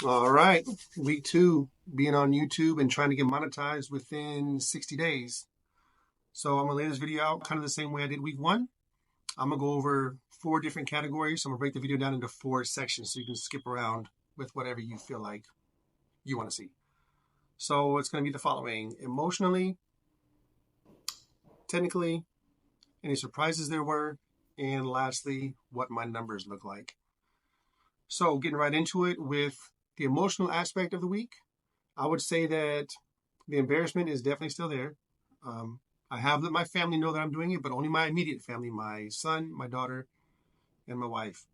All right, week 2, being on YouTube and trying to get monetized within 60 days. So I'm gonna lay this video out kind of the same way I did week 1. I'm gonna go over 4 different categories. So I'm gonna break the video down into 4 sections so you can skip around with whatever you feel like you want to see. So it's gonna be the following: emotionally, technically, any surprises there were, and lastly, what my numbers look like. So getting right into it with the emotional aspect of the week, I would say that the embarrassment is definitely still there. I have let my family know that I'm doing it, but only my immediate family, my son, my daughter, and my wife.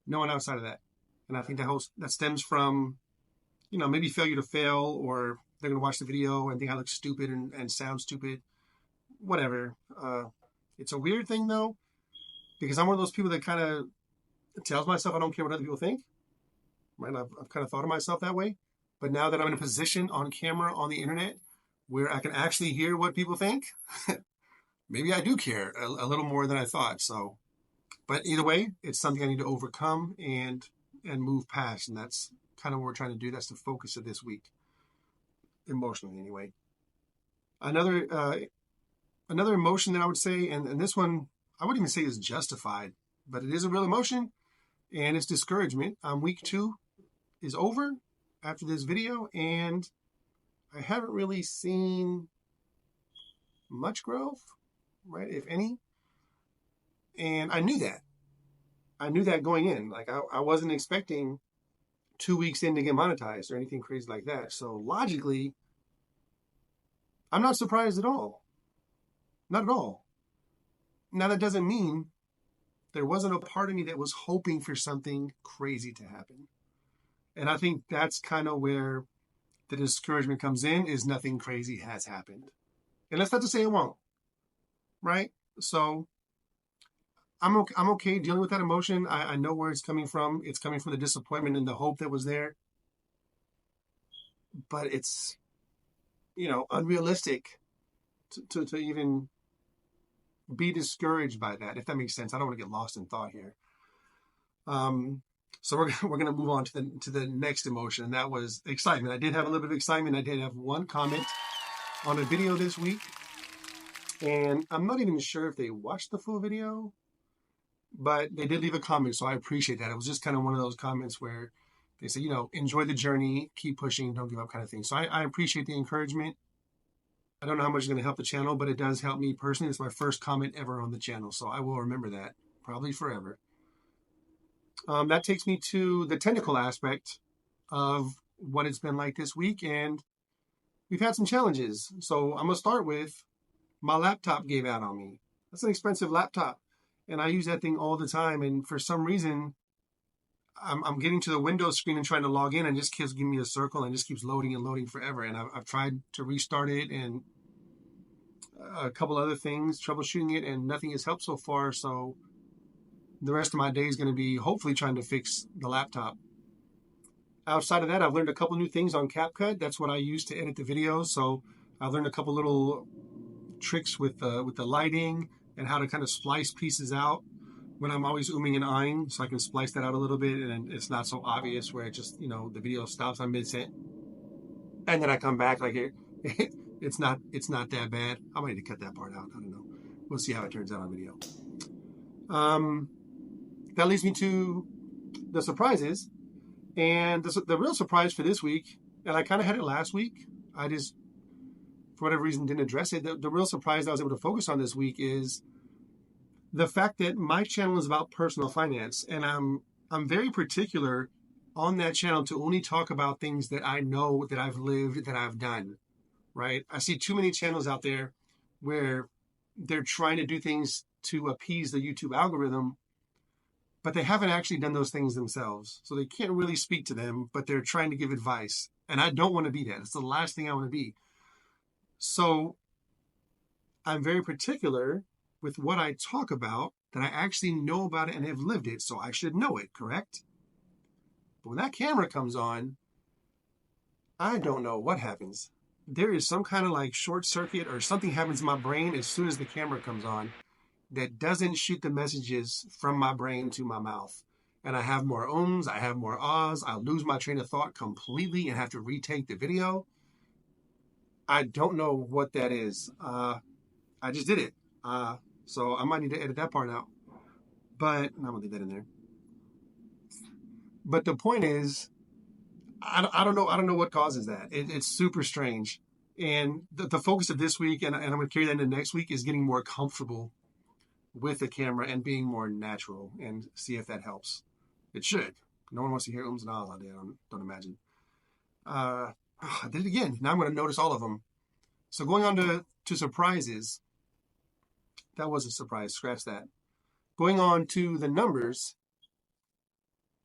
No one outside of that. And I think that stems from, maybe failure to fail, or they're going to watch the video and think I look stupid and sound stupid, whatever. It's a weird thing, though, because I'm one of those people that kind of tells myself I don't care what other people think. Right? I've kind of thought of myself that way. But now that I'm in a position on camera on the internet where I can actually hear what people think, maybe I do care a little more than I thought. So, but either way, it's something I need to overcome and move past, and that's kind of what we're trying to do. That's the focus of this week, emotionally, anyway. Another emotion that I would say, and this one I wouldn't even say is justified, but it is a real emotion, and it's discouragement. Week 2 is over after this video, and I haven't really seen much growth, right, if any. And I knew that. I knew that going in. Like, I wasn't expecting 2 weeks in to get monetized or anything crazy like that. So logically, I'm not surprised at all. Not at all. Now, that doesn't mean there wasn't a part of me that was hoping for something crazy to happen. And I think that's kind of where the discouragement comes in, is nothing crazy has happened. And that's not to say it won't, right? So I'm okay dealing with that emotion. I know where it's coming from. It's coming from the disappointment and the hope that was there. But it's, unrealistic to even be discouraged by that, if that makes sense. I don't want to get lost in thought here. So we're gonna move on to the next emotion, and that was excitement. I did have a little bit of excitement. I did have one comment on a video this week, and I'm not even sure if they watched the full video, but they did leave a comment, so I appreciate that. It was just kind of one of those comments where they say, enjoy the journey, keep pushing, don't give up, kind of thing. So I appreciate the encouragement. I don't know how much it's going to help the channel, but it does help me personally. It's my first comment ever on the channel, so I will remember that probably forever. That takes me to the technical aspect of what it's been like this week, and we've had some challenges. So I'm going to start with my laptop gave out on me. That's an expensive laptop, and I use that thing all the time, and for some reason, I'm getting to the Windows screen and trying to log in, and it just keeps giving me a circle and just keeps loading and loading forever. And I've tried to restart it and a couple other things, troubleshooting it, and nothing has helped so far. So the rest of my day is going to be hopefully trying to fix the laptop. Outside of that, I've learned a couple new things on CapCut. That's what I use to edit the videos. So I've learned a couple little tricks with the lighting and how to kind of splice pieces out when I'm always umming and ahhing, so I can splice that out a little bit, and it's not so obvious where it just, the video stops on mid-sent, and then I come back like it's not that bad. I might need to cut that part out. I don't know. We'll see how it turns out on video. That leads me to the surprises, and the real surprise for this week, and I kind of had it last week. I just, for whatever reason, didn't address it. The real surprise I was able to focus on this week is the fact that my channel is about personal finance, and I'm very particular on that channel to only talk about things that I know, that I've lived, that I've done, right? I see too many channels out there where they're trying to do things to appease the YouTube algorithm, but they haven't actually done those things themselves. So they can't really speak to them, but they're trying to give advice. And I don't want to be that. It's the last thing I want to be. So I'm very particular with what I talk about, that I actually know about it and have lived it, so I should know it, correct? But when that camera comes on, I don't know what happens. There is some kind of like short circuit or something happens in my brain as soon as the camera comes on that doesn't shoot the messages from my brain to my mouth. and I have more ums, I have more ahs, I'll lose my train of thought completely and have to retake the video. I don't know what that is. I just did it. So I might need to edit that part out. But I'm gonna leave that in there. But the point is, I don't know. I don't know what causes that. It's super strange. And the focus of this week, and I'm going to carry that into next week, is getting more comfortable with the camera and being more natural, and see if that helps. It should. No one wants to hear ums and ahs all day. I don't imagine. I did it again. Now I'm going to notice all of them. So going on to surprises. That was a surprise. Scratch that. Going on to the numbers.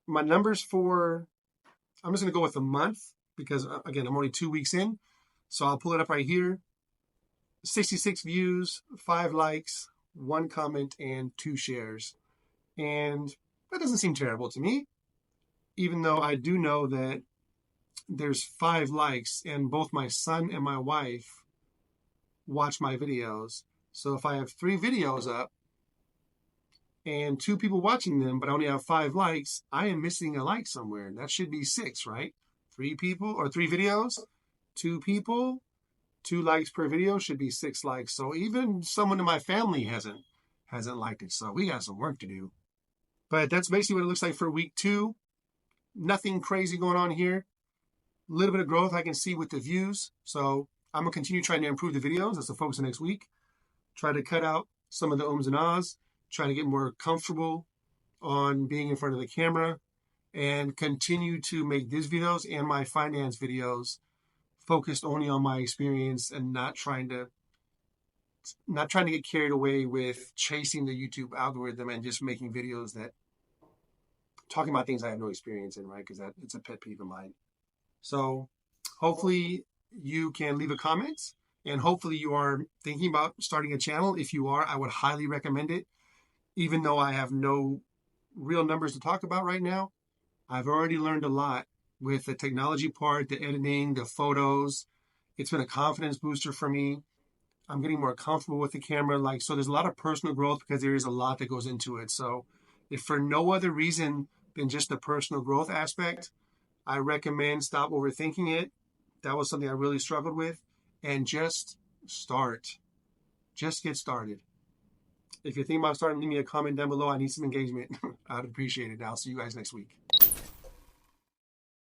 My numbers for, I'm just going to go with the month because, again, I'm only 2 weeks in. So I'll pull it up right here. 66 views, 5 likes, 1 comment, and 2 shares. And that doesn't seem terrible to me, even though I do know that there's 5 likes and both my son and my wife watch my videos. So if I have 3 videos up and 2 people watching them, but I only have 5 likes, I am missing a like somewhere. That should be 6, right? 3 people or 3 videos, 2 people, 2 likes per video should be 6 likes. So even someone in my family hasn't liked it. So we got some work to do. But that's basically what it looks like for week 2. Nothing crazy going on here. A little bit of growth I can see with the views. So I'm going to continue trying to improve the videos. That's the focus of next week. Try to cut out some of the ums and ahs. Try to get more comfortable on being in front of the camera. And continue to make these videos and my finance videos focused only on my experience and not trying to get carried away with chasing the YouTube algorithm and just making videos that talking about things I have no experience in, right? Because it's a pet peeve of mine. So hopefully you can leave a comment, and hopefully you are thinking about starting a channel. If you are, I would highly recommend it. Even though I have no real numbers to talk about right now, I've already learned a lot with the technology part, the editing, the photos. It's been a confidence booster for me. I'm getting more comfortable with the camera. So there's a lot of personal growth because there is a lot that goes into it. So if for no other reason than just the personal growth aspect, I recommend stop overthinking it. That was something I really struggled with. And just start. Just get started. If you're thinking about starting, leave me a comment down below. I need some engagement. I'd appreciate it. I'll see you guys next week.